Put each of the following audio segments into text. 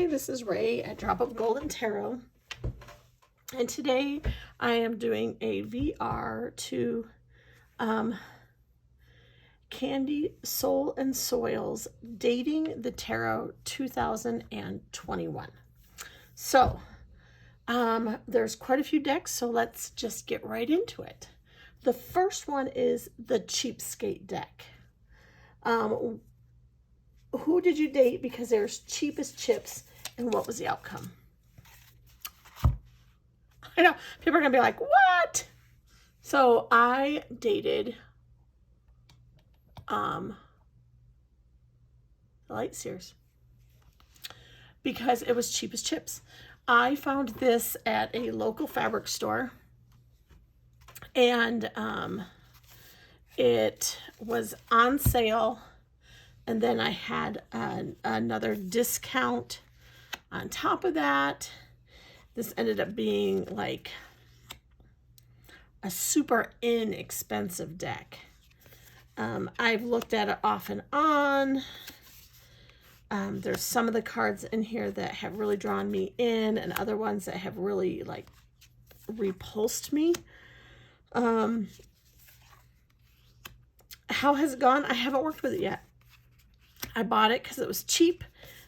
Hi, this is Ray at Drop of Golden Tarot, and today I am doing a VR to Candy Soul and Soils Dating the Tarot 2021. So there's quite a few decks, so let's just get right into it. The first one is the Cheapskate deck. Who did you date because there's cheap as chips, and what was the outcome? I know people are gonna be like, what? So I dated the light series because it was cheap as chips. I found this at a local fabric store, and it was on sale. And then I had another discount on top of that. This ended up being like a super inexpensive deck. I've looked at it off and on. There's some of the cards in here that have really drawn me in, and other ones that have really like repulsed me. How has it gone? I haven't worked with it yet. I bought it because it was cheap,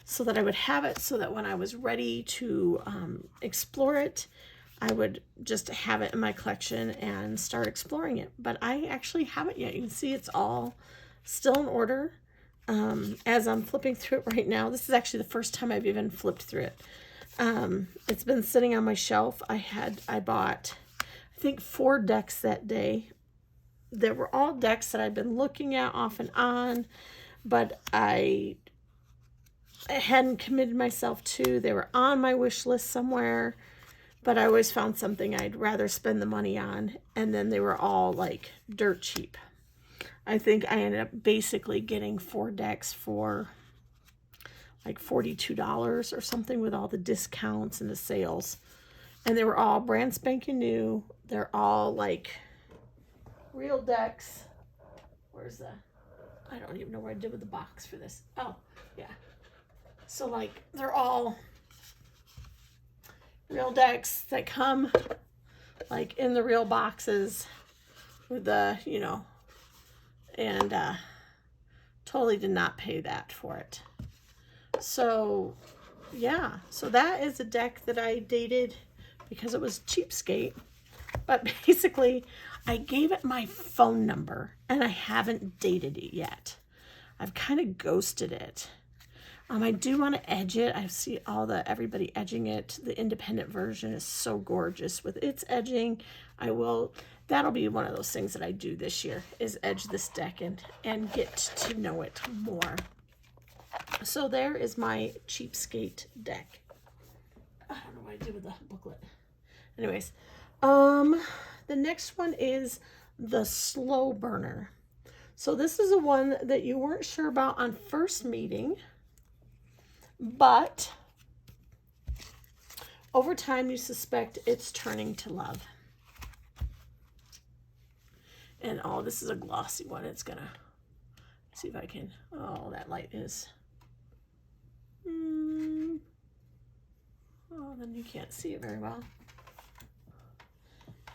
so that I would have it, so that when I was ready to explore it, I would just have it in my collection and start exploring it. But I actually haven't yet. You can see it's all still in order. As I'm flipping through it right now, this is actually the first time I've even flipped through it. It's been sitting on my shelf. I bought, I think, 4 decks that day. They were all decks that I've been looking at off and on, but I hadn't committed myself to. They were on my wish list somewhere, but I always found something I'd rather spend the money on, and then they were all like dirt cheap. I think I ended up basically getting 4 decks for like $42 or something with all the discounts and the sales. And they were all brand spanking new. They're all like real decks. Where's the... I don't even know what I did with the box for this. Oh, yeah. So, like, they're all real decks that come, like, in the real boxes with the, you know, and totally did not pay that for it. So, yeah. So that is a deck that I dated because it was Cheapskate. But basically, I gave it my phone number, and I haven't dated it yet. I've kind of ghosted it. I do want to edge it. I see everybody edging it. The independent version is so gorgeous with its edging. That'll be one of those things that I do this year, is edge this deck and get to know it more. So there is my Cheapskate deck. I don't know what I did with the booklet. Anyways, the next one is the Slow Burner. So this is the one that you weren't sure about on first meeting, but over time you suspect it's turning to love. And oh, this is a glossy one. It's gonna see if I can. Oh, that light is. Oh, then you can't see it very well.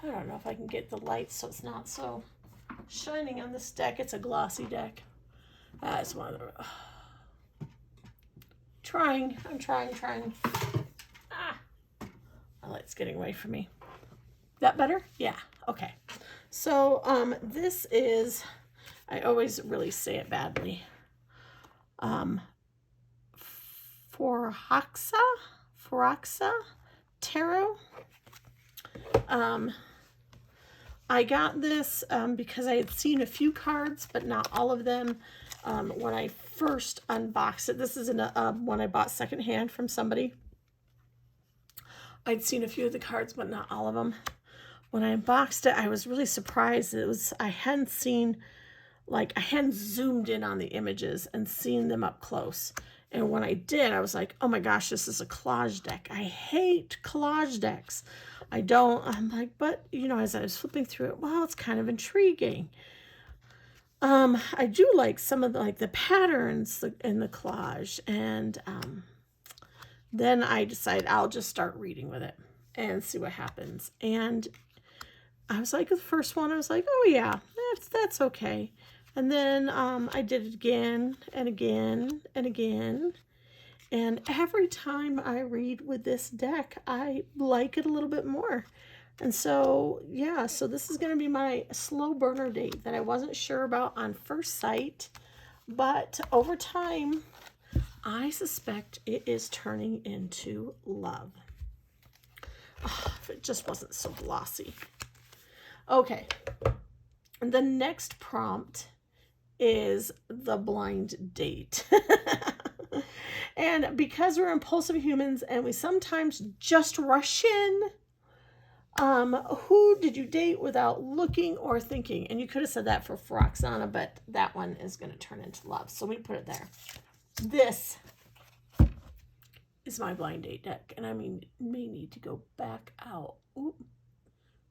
I don't know if I can get the light so it's not so shining on this deck. It's a glossy deck. It's one of the... I'm trying. My light's getting away from me. That better? Yeah, okay. So, this is... I always really say it badly. Foroxa Tarot. I got this because I had seen a few cards, but not all of them when I first unboxed it. This is one I bought secondhand from somebody. I'd seen a few of the cards, but not all of them. When I unboxed it, I was really surprised. I hadn't zoomed in on the images and seen them up close. And when I did, I was like, oh my gosh, this is a collage deck. I hate collage decks. I'm like, but, you know, as I was flipping through it, wow, it's kind of intriguing. I do like some of the patterns in the collage, and then I decided I'll just start reading with it and see what happens. And I was like, the first one, I was like, oh yeah, that's okay. And then I did it again and again and again. And every time I read with this deck, I like it a little bit more. And so, yeah, so this is going to be my slow burner date that I wasn't sure about on first sight. But over time, I suspect it is turning into love. Oh, if it just wasn't so glossy. Okay. And the next prompt is the blind date. And because we're impulsive humans and we sometimes just rush in, who did you date without looking or thinking? And you could have said that for Roxana, but that one is going to turn into love. So we put it there. This is my blind date deck. And I may need to go back out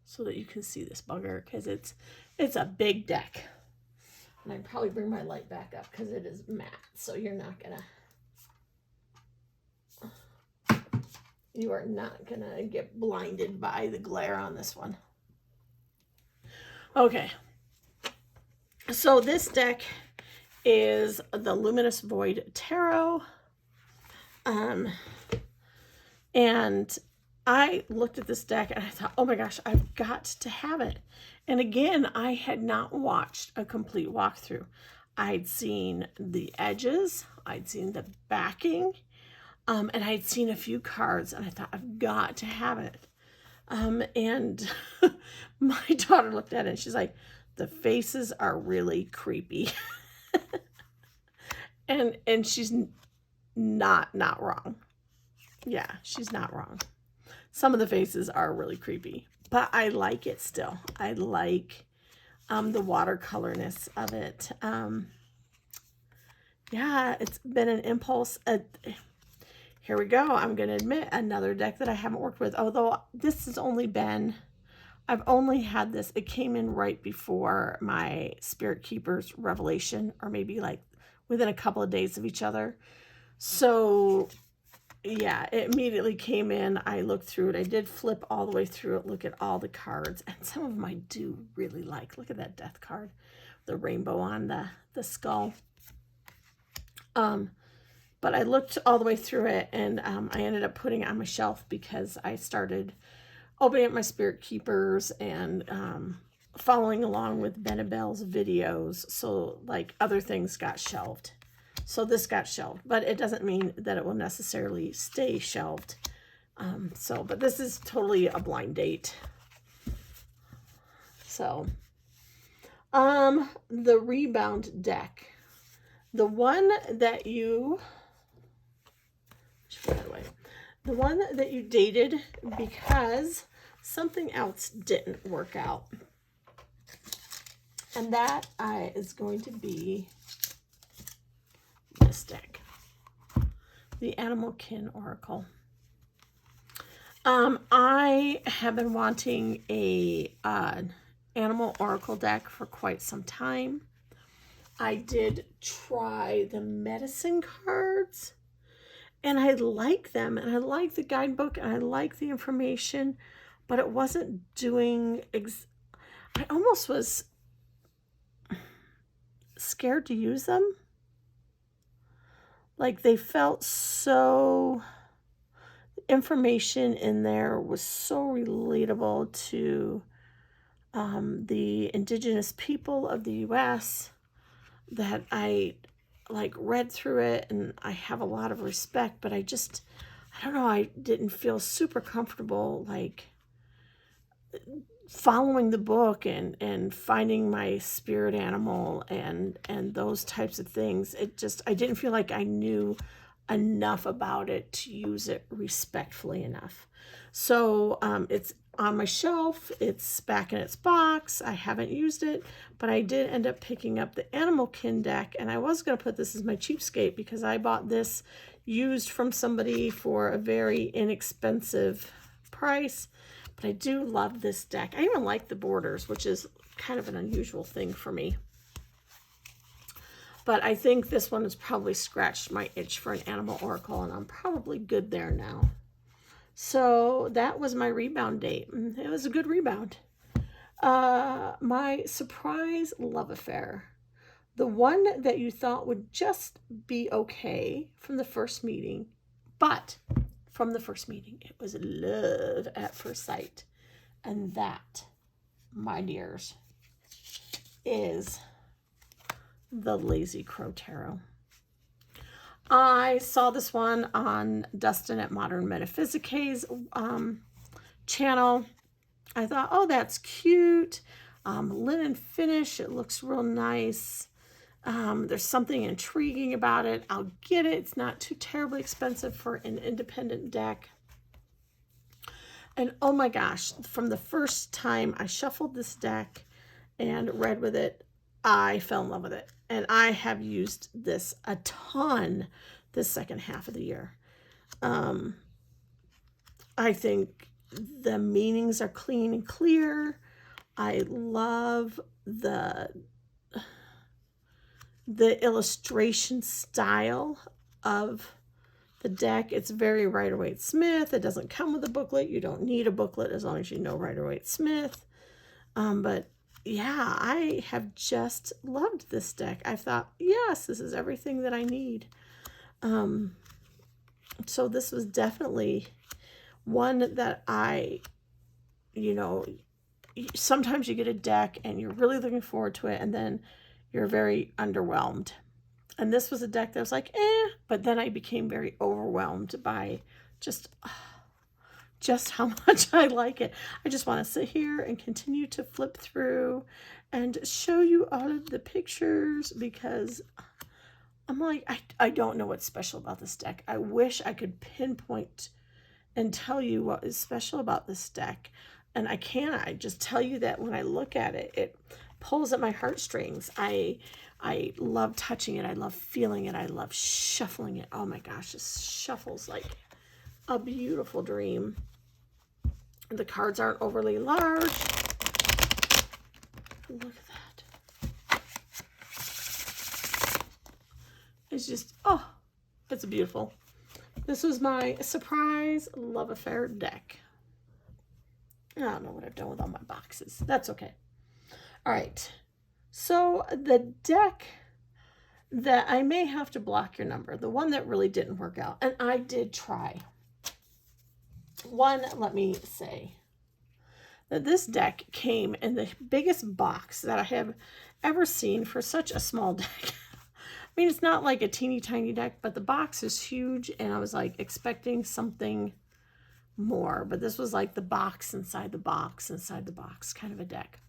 so that you can see this bugger, because it's a big deck. And I'd probably bring my light back up because it is matte. So you're not going to... You are not going to get blinded by the glare on this one. Okay. So this deck is the Luminous Void Tarot. And I looked at this deck and I thought, oh my gosh, I've got to have it. And again, I had not watched a complete walkthrough. I'd seen the edges. I'd seen the backing. And I'd seen a few cards, and I thought, I've got to have it. And my daughter looked at it, and she's like, the faces are really creepy. and she's not wrong. Yeah, she's not wrong. Some of the faces are really creepy, but I like it still. I like the watercolorness of it. Yeah, it's been an impulse. Here we go. I'm going to admit another deck that I haven't worked with, although this has only been, I've only had this. It came in right before my Spirit Keepers Revelation, or maybe like within a couple of days of each other. So yeah, it immediately came in. I looked through it. I did flip all the way through it, look at all the cards, and some of them I do really like. Look at that death card, the rainbow on the skull. But I looked all the way through it, and I ended up putting it on my shelf because I started opening up my Spirit Keepers and following along with Benabelle's videos. So like other things got shelved. So this got shelved, but it doesn't mean that it will necessarily stay shelved. But this is totally a blind date. So, the Rebound deck. The one that you... The one that you dated because something else didn't work out. And that is going to be this deck. The Animal Kin Oracle. I have been wanting a Animal Oracle deck for quite some time. I did try the medicine cards. And I like them, and I like the guidebook, and I like the information, but it wasn't doing... I almost was scared to use them. Like, they felt so... The information in there was so relatable to the indigenous people of the U.S. that I... like read through it, and I have a lot of respect, but I don't know, I didn't feel super comfortable like following the book and finding my spirit animal and those types of things. I didn't feel like I knew enough about it to use it respectfully enough. So it's on my shelf. It's back in its box. I haven't used it, but I did end up picking up the Animal Kin deck, and I was going to put this as my cheapskate because I bought this used from somebody for a very inexpensive price. But I do love this deck. I even like the borders, which is kind of an unusual thing for me. But I think this one has probably scratched my itch for an animal oracle, and I'm probably good there now. So that was my rebound date. It was a good rebound. My surprise love affair. The one that you thought would just be okay from the first meeting, but from the first meeting, it was love at first sight. And that, my dears, is the Lazy Crow Tarot. I saw this one on Dustin at Modern Metaphysics channel. I thought, oh, that's cute. Linen finish. It looks real nice. There's something intriguing about it. I'll get it. It's not too terribly expensive for an independent deck. And oh my gosh, from the first time I shuffled this deck and read with it, I fell in love with it. And I have used this a ton this second half of the year. I think the meanings are clean and clear. I love the illustration style of the deck. It's very Rider-Waite-Smith. It doesn't come with a booklet. You don't need a booklet as long as you know Rider-Waite-Smith. But yeah, I have just loved this deck. I thought, yes, this is everything that I need. So this was definitely one that I, you know, sometimes you get a deck and you're really looking forward to it, and then you're very underwhelmed. And this was a deck that was like, but then I became very overwhelmed by just how much I like it. I just want to sit here and continue to flip through and show you all of the pictures, because I'm like, I don't know what's special about this deck. I wish I could pinpoint and tell you what is special about this deck. And I can't. I just tell you that when I look at it, it pulls at my heartstrings. I love touching it. I love feeling it. I love shuffling it. Oh my gosh, this shuffles like a beautiful dream. The cards aren't overly large. Look at that. It's just, oh, it's beautiful. This was my surprise love affair deck. I don't know what I've done with all my boxes. That's okay. All right. So the deck that I may have to block your number, the one that really didn't work out, and I did try. One, let me say that this deck came in the biggest box that I have ever seen for such a small deck. I mean, it's not like a teeny tiny deck, but the box is huge, and I was like expecting something more, but this was like the box inside the box inside the box kind of a deck.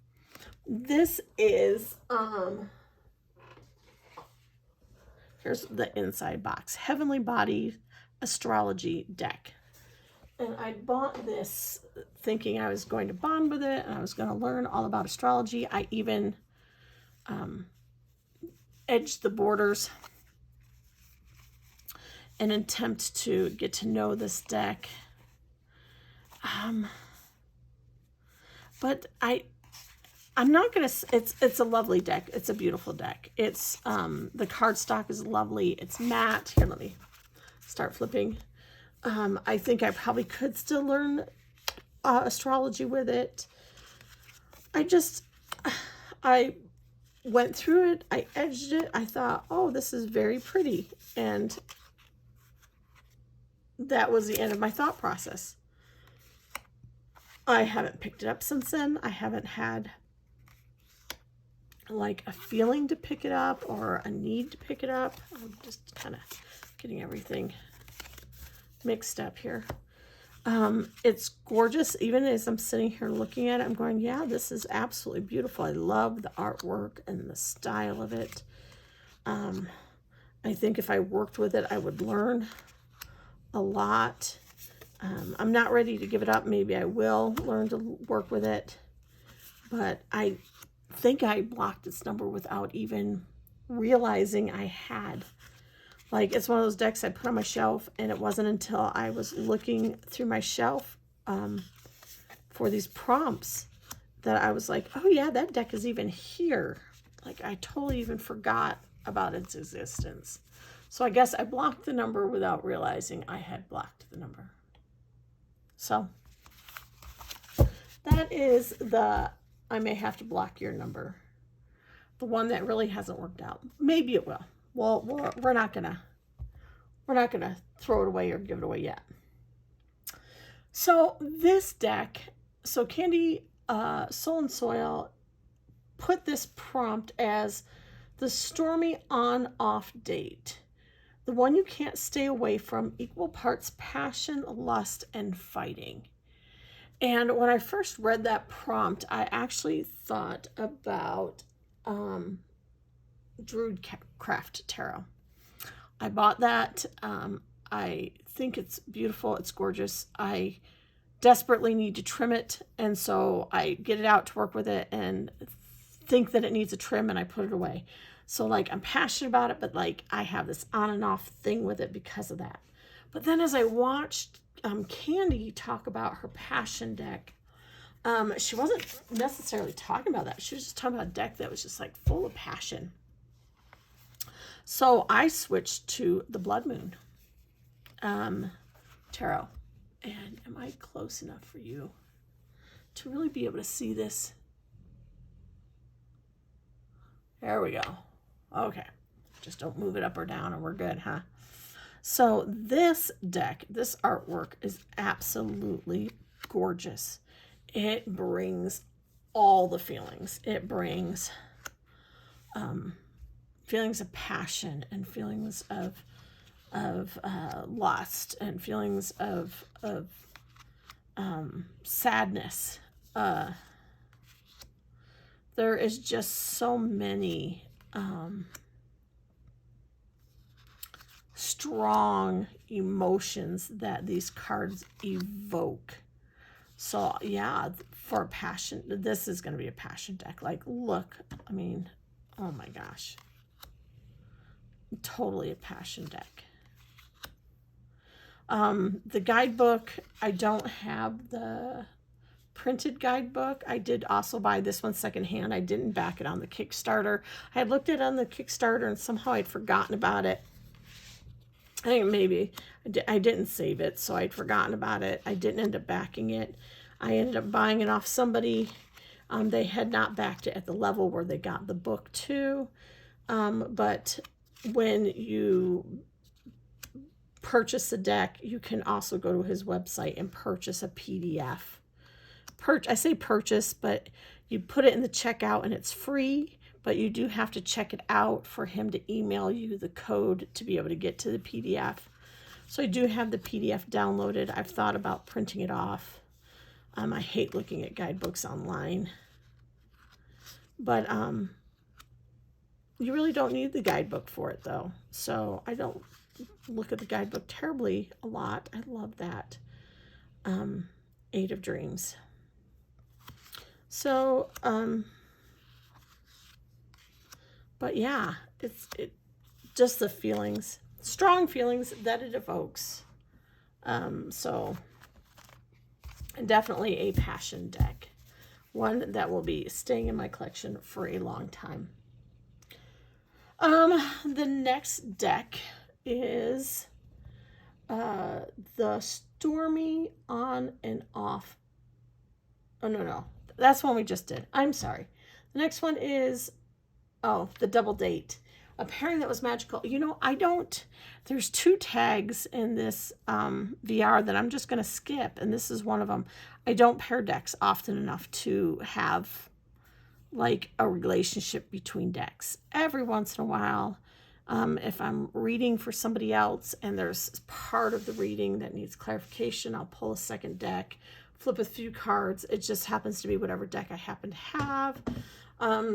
This is here's the inside box, Heavenly Body Astrology deck. And I bought this thinking I was going to bond with it and I was going to learn all about astrology. I even edged the borders in an attempt to get to know this deck. But I'm not gonna. It's a lovely deck. It's a beautiful deck. It's the cardstock is lovely. It's matte. Here, let me start flipping. I think I probably could still learn astrology with it. I went through it. I edged it. I thought, oh, this is very pretty, and that was the end of my thought process. I haven't picked it up since then. I haven't had like a feeling to pick it up or a need to pick it up. I'm just kind of getting everything mixed up here. It's gorgeous. Even as I'm sitting here looking at it, I'm going, yeah, this is absolutely beautiful. I love the artwork and the style of it. I think if I worked with it, I would learn a lot. I'm not ready to give it up. Maybe I will learn to work with it, but I think I blocked its number without even realizing I had. Like, it's one of those decks I put on my shelf, and it wasn't until I was looking through my shelf for these prompts that I was like, oh yeah, that deck is even here. Like, I totally even forgot about its existence. So I guess I blocked the number without realizing I had blocked the number. So that is the, I may have to block your number. The one that really hasn't worked out. Maybe it will. Well, we're not gonna throw it away or give it away yet. So this deck, so Candy Soul and Soil put this prompt as the stormy on-off date. The one you can't stay away from, equal parts passion, lust, and fighting. And when I first read that prompt, I actually thought about Druidcraft Tarot. I bought that. I think it's beautiful. It's gorgeous. I desperately need to trim it, and so I get it out to work with it and think that it needs a trim, and I put it away. So like I'm passionate about it, but like I have this on and off thing with it because of that. But then as I watched Candy talk about her passion deck, she wasn't necessarily talking about that. She was just talking about a deck that was just like full of passion. So I switched to the Blood Moon Tarot. And am I close enough for you to really be able to see this? There we go. Okay. Just don't move it up or down and we're good, huh? So this deck, this artwork is absolutely gorgeous. It brings all the feelings. It brings feelings of passion and feelings of lust and feelings of sadness. There is just so many strong emotions that these cards evoke. So yeah, for a passion, this is going to be a passion deck. Like, look, I mean, oh my gosh, totally a passion deck. The guidebook, I don't have the printed guidebook. I did also buy this one secondhand. I didn't back it on the Kickstarter. I had looked at it on the Kickstarter and somehow I'd forgotten about it. I think maybe I didn't save it, so I'd forgotten about it. I didn't end up backing it. I ended up buying it off somebody. They had not backed it at the level where they got the book too. But when you purchase a deck, you can also go to his website and purchase a PDF. I say purchase, but you put it in the checkout and it's free, but you do have to check it out for him to email you the code to be able to get to the PDF. So I do have the PDF downloaded. I've thought about printing it off. I hate looking at guidebooks online, but you really don't need the guidebook for it though. So I don't look at the guidebook terribly a lot. I love that. 8 of Dreams. So, but yeah, it's just the feelings, strong feelings that it evokes. So, and definitely a passion deck, one that will be staying in my collection for a long time. The next deck is the Stormy On and Off. Oh, no. That's one we just did. I'm sorry. The next one is, the Double Date. A pairing that was magical. You know, there's 2 tags in this VR that I'm just going to skip, and this is one of them. I don't pair decks often enough to have like a relationship between decks. Every once in a while, if I'm reading for somebody else and there's part of the reading that needs clarification, I'll pull a second deck, flip a few cards. It just happens to be whatever deck I happen to have.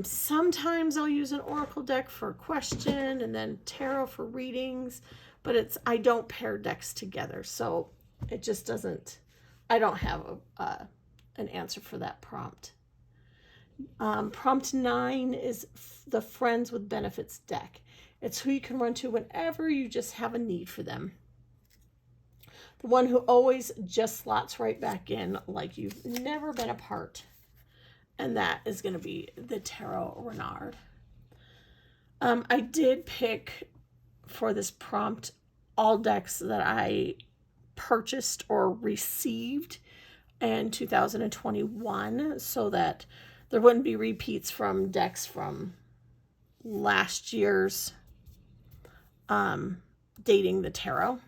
Sometimes I'll use an oracle deck for a question and then tarot for readings, but I don't pair decks together. So it just doesn't, I don't have an answer for that prompt. Prompt 9 is the Friends with Benefits deck. It's who you can run to whenever you just have a need for them. The one who always just slots right back in like you've never been apart. And that is going to be the Tarot Renard. I did pick for this prompt all decks that I purchased or received in 2021 so that there wouldn't be repeats from decks from last year's Dating the Tarot.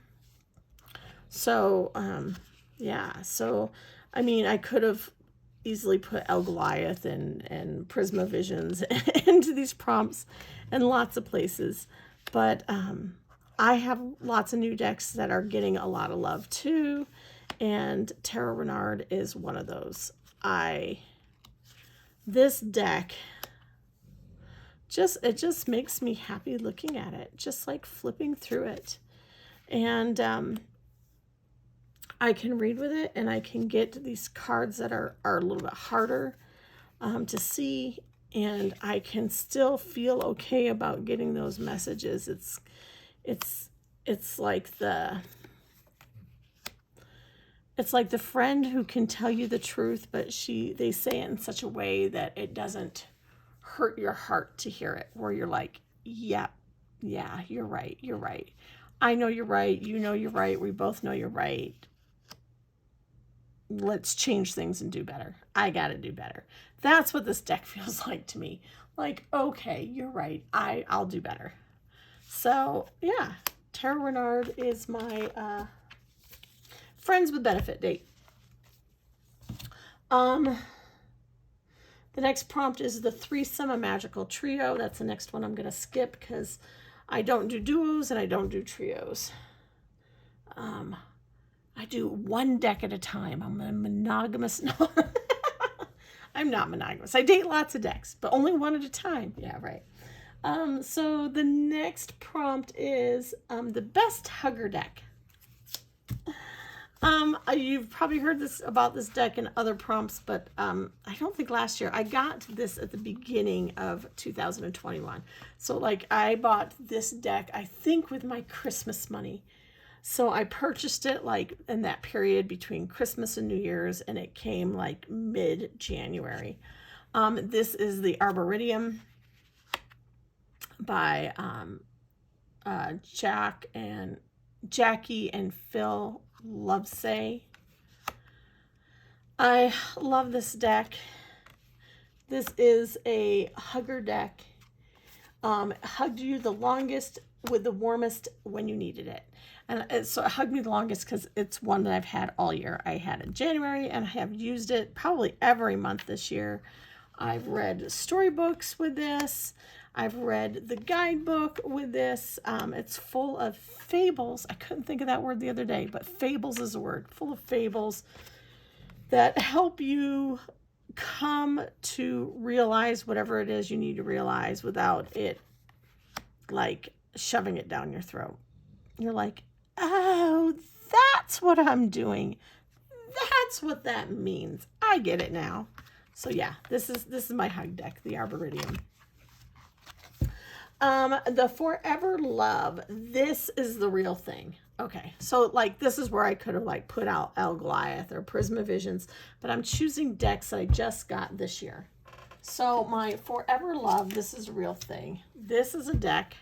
So, yeah. So, I mean, I could have easily put El Goliath and Prisma Visions into these prompts in lots of places. But I have lots of new decks that are getting a lot of love too. And Tarot Renard is one of those. This deck, it just makes me happy looking at it. Just like flipping through it. And I can read with it, and I can get these cards that are a little bit harder to see, and I can still feel okay about getting those messages. It's like the friend who can tell you the truth, but they say it in such a way that it doesn't hurt your heart to hear it, where you're like, yeah, you're right. I know you're right. You know you're right. We both know you're right. Let's change things and do better. I got to do better. That's what this deck feels like to me. Like, okay, you're right. I'll do better. So, yeah, Tarot Renard is my Friends with Benefit date. The next prompt is the Threesome, a Magical Trio. That's the next one I'm going to skip because I don't do duos and I don't do trios. I do one deck at a time. I'm a monogamous. No, I'm not monogamous. I date lots of decks, but only one at a time. Yeah, right. So the next prompt is the best hugger deck. You've probably heard about this deck in other prompts, but I don't think last year. I got this at the beginning of 2021. So like I bought this deck, I think with my Christmas money. So I purchased it like in that period between Christmas and New Year's, and it came like mid-January. This is the Arboridium by Jackie and Phil Lovesay. I love this deck. This is a hugger deck. Hugged you the longest with the warmest when you needed it. And so it hugged me the longest because it's one that I've had all year. I had it in January, and I have used it probably every month this year. I've read storybooks with this. I've read the guidebook with this. It's full of fables. I couldn't think of that word the other day, but fables is a word. Full of fables that help you come to realize whatever it is you need to realize without it like shoving it down your throat. You're like, oh, that's what I'm doing. That's what that means. I get it now. So yeah, this is my hug deck, the Arboridium. The Forever Love. This is the real thing. Okay, so like this is where I could have like put out El Goliath or Prisma Visions, but I'm choosing decks that I just got this year. So my Forever Love, this is a real thing. This is a deck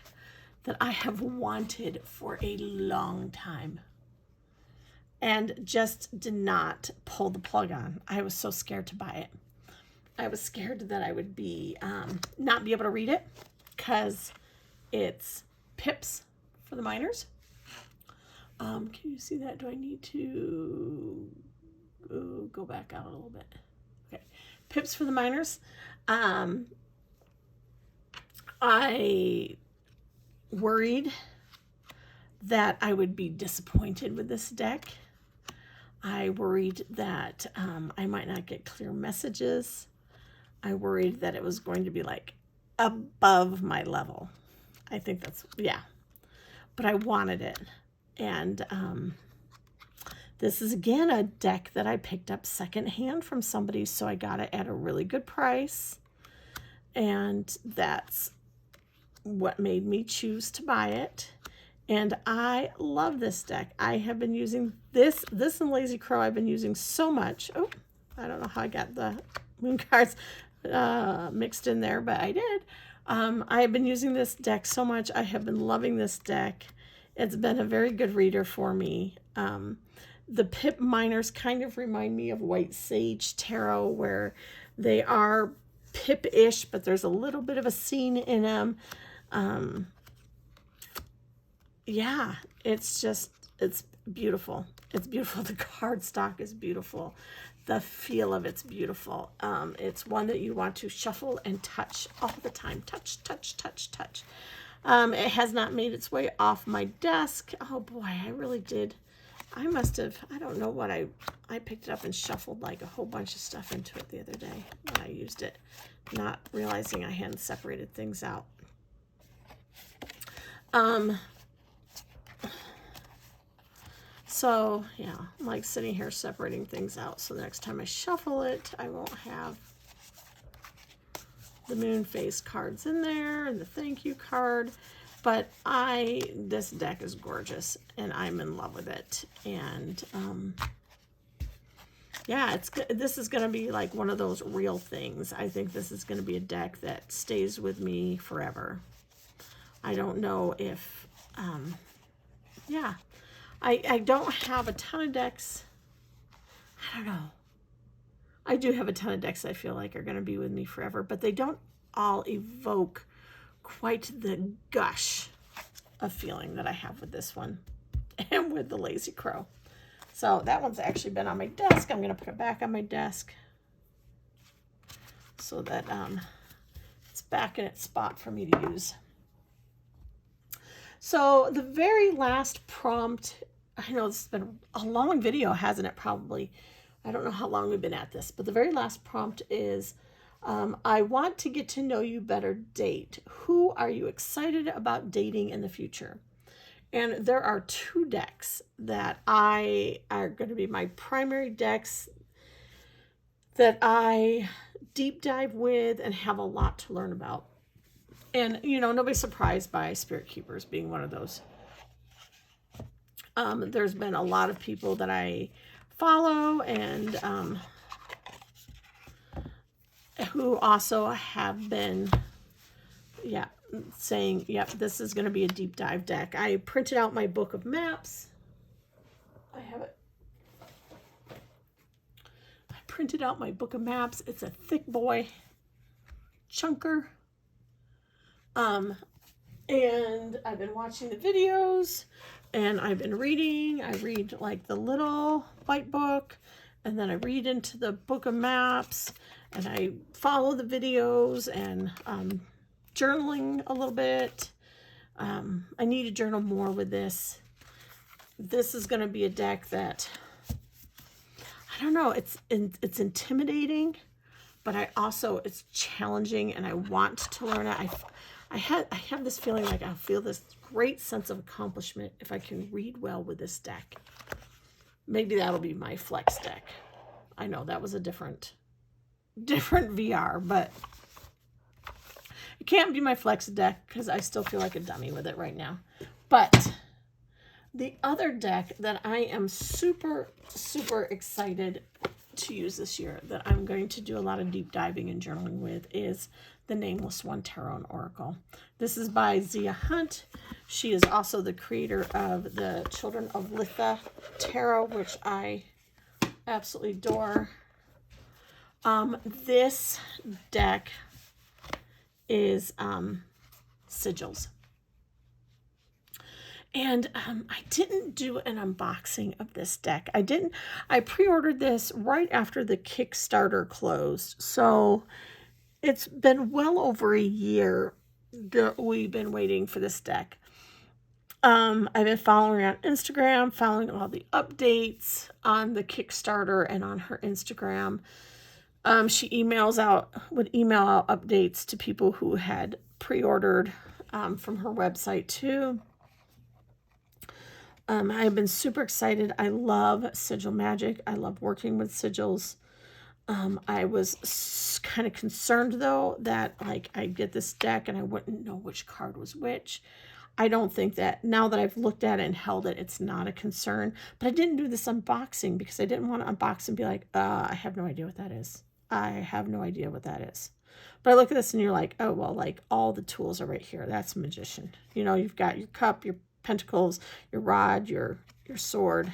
that I have wanted for a long time and just did not pull the plug on. I was so scared to buy it. I was scared that I would be not be able to read it because it's pips for the minors. Can you see that? Do I need to go back out a little bit? Okay, pips for the minors. I worried that I would be disappointed with this deck. I worried that I might not get clear messages. I worried that it was going to be like above my level. I think that's, yeah. But I wanted it. And this is, again, a deck that I picked up secondhand from somebody, so I got it at a really good price. And that's what made me choose to buy it. And I love this deck. I have been using this and Lazy Crow I've been using so much. Oh, I don't know how I got the moon cards mixed in there, but I did. I have been using this deck so much. I have been loving this deck. It's been a very good reader for me. The pip miners kind of remind me of White Sage Tarot, where they are pip-ish, but there's a little bit of a scene in them. Yeah, it's beautiful. It's beautiful. The cardstock is beautiful. The feel of it's beautiful. It's one that you want to shuffle and touch all the time. Touch, touch, touch, touch. It has not made its way off my desk. Oh boy, I really did. I must have, I don't know what I picked it up and shuffled like a whole bunch of stuff into it the other day when I used it, not realizing I hadn't separated things out. So yeah, I'm like sitting here separating things out. So the next time I shuffle it, I won't have the moon phase cards in there and the thank you card. But this deck is gorgeous and I'm in love with it. And yeah, this is going to be like one of those real things. I think this is going to be a deck that stays with me forever. I don't know if, yeah, I don't have a ton of decks. I don't know. I do have a ton of decks I feel like are going to be with me forever, but they don't all evoke quite the gush of feeling that I have with this one and with the Lazy Crow. So that one's actually been on my desk. I'm going to put it back on my desk so that it's back in its spot for me to use. So the very last prompt, I know this has been a long video, hasn't it? Probably. I don't know how long we've been at this, but the very last prompt is, I want to get to know you better, date. Who are you excited about dating in the future? And there are 2 decks that are going to be my primary decks that I deep dive with and have a lot to learn about. And, you know, nobody's surprised by Spirit Keepers being one of those. There's been a lot of people that I follow and who also have been, yeah, saying, yep, this is going to be a deep dive deck. I printed out my book of maps. I have it. I printed out my book of maps. It's a thick boy chunker. And I've been watching the videos and I've been reading. I read like the little white book and then I read into the book of maps and I follow the videos and journaling a little bit. I need to journal more with this. This is going to be a deck that, I don't know, it's intimidating, but it's challenging and I want to learn it. I have this feeling like I feel this great sense of accomplishment if I can read well with this deck. Maybe that'll be my flex deck. I know that was a different VR, but it can't be my flex deck because I still feel like a dummy with it right now. But the other deck that I am super, super excited to use this year, that I'm going to do a lot of deep diving and journaling with, is the Nameless One Tarot and Oracle. This is by Zia Hunt. She is also the creator of the Children of Litha Tarot, which I absolutely adore. This deck is sigils. And I didn't do an unboxing of this deck. I pre-ordered this right after the Kickstarter closed. So it's been well over a year that we've been waiting for this deck. I've been following her on Instagram, following all the updates on the Kickstarter and on her Instagram. She would email out updates to people who had pre-ordered from her website too. I've been super excited. I love sigil magic. I love working with sigils. I was kind of concerned though that like I'd get this deck and I wouldn't know which card was which. I don't think that, now that I've looked at it and held it, it's not a concern. But I didn't do this unboxing because I didn't want to unbox and be like, I have no idea what that is. I have no idea what that is. But I look at this and you're like, oh, well, like all the tools are right here. That's Magician. You know, you've got your cup, your pentacles, your rod, your sword.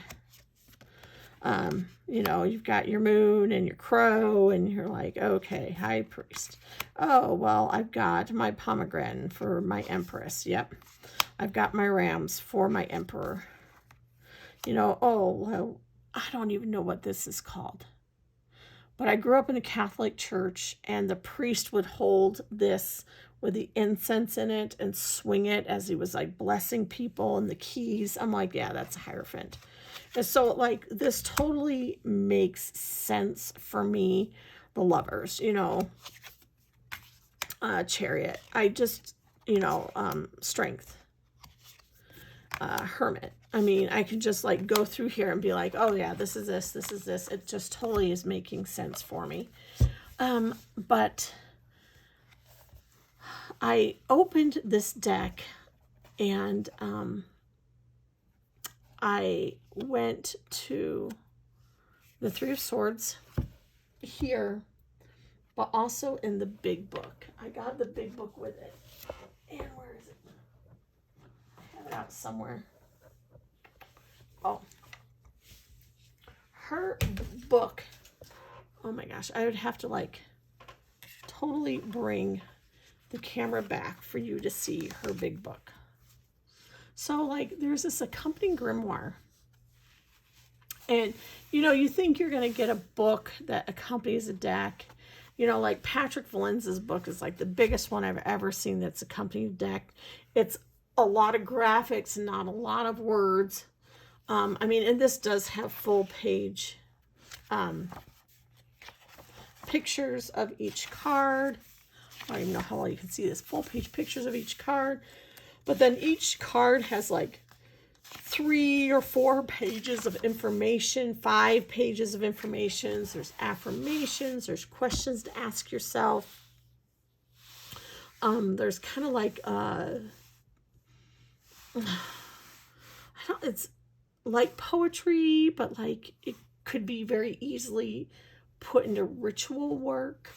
You know, you've got your moon and your crow, and you're like, okay, high priest. Oh, well, I've got my pomegranate for my empress. Yep. I've got my rams for my emperor. You know, oh, well, I don't even know what this is called. But I grew up in a Catholic church, and the priest would hold this with the incense in it and swing it as he was like blessing people, and the keys. I'm like, yeah, that's a Hierophant. And so like this totally makes sense for me. The Lovers, you know, Chariot. I just, you know, Strength. Hermit. I mean, I can just like go through here and be like, oh yeah, this is this, this is this. It just totally is making sense for me. But I opened this deck and I went to the Three of Swords here, but also in the big book. I got the big book with it. And where is it? I have it out somewhere. Oh. Her book. Oh my gosh. I would have to like totally bring the camera back for you to see her big book. So like there's this accompanying grimoire. And you know, you think you're going to get a book that accompanies a deck. You know, like Patrick Valenza's book is like the biggest one I've ever seen that's accompanied a deck. It's a lot of graphics, not a lot of words. I mean, and this does have full page pictures of each card. I don't even know how well you can see this. Full page pictures of each card. But then each card has like 3 or 4 pages of information, 5 pages of information. There's affirmations. There's questions to ask yourself. There's kind of like, it's like poetry, but like it could be very easily put into ritual work.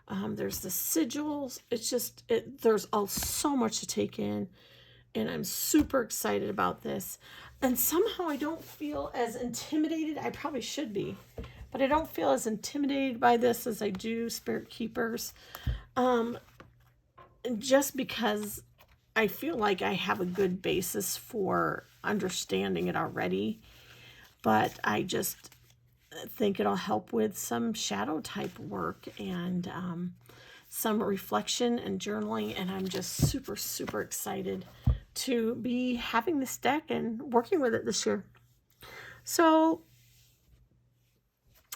There's the sigils. It's just, there's so much to take in. And I'm super excited about this. And somehow I don't feel as intimidated. I probably should be. But I don't feel as intimidated by this as I do Spirit Keepers. Just because I feel like I have a good basis for understanding it already. But I just think it'll help with some shadow type work and some reflection and journaling. And I'm just super, super excited to be having this deck and working with it this year. So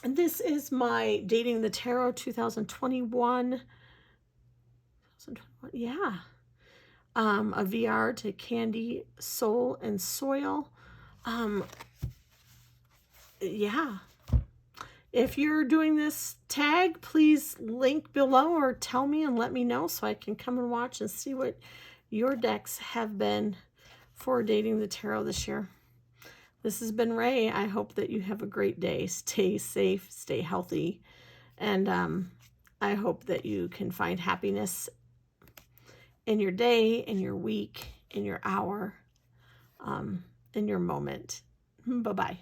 this is my Dating the Tarot 2021. Yeah. A VR to Candy, Soul, and Soil. Yeah. If you're doing this tag, please link below or tell me and let me know so I can come and watch and see what your decks have been for Dating the Tarot this year. This has been Ray. I hope that you have a great day. Stay safe, stay healthy, and I hope that you can find happiness in your day, in your week, in your hour, in your moment. Bye-bye.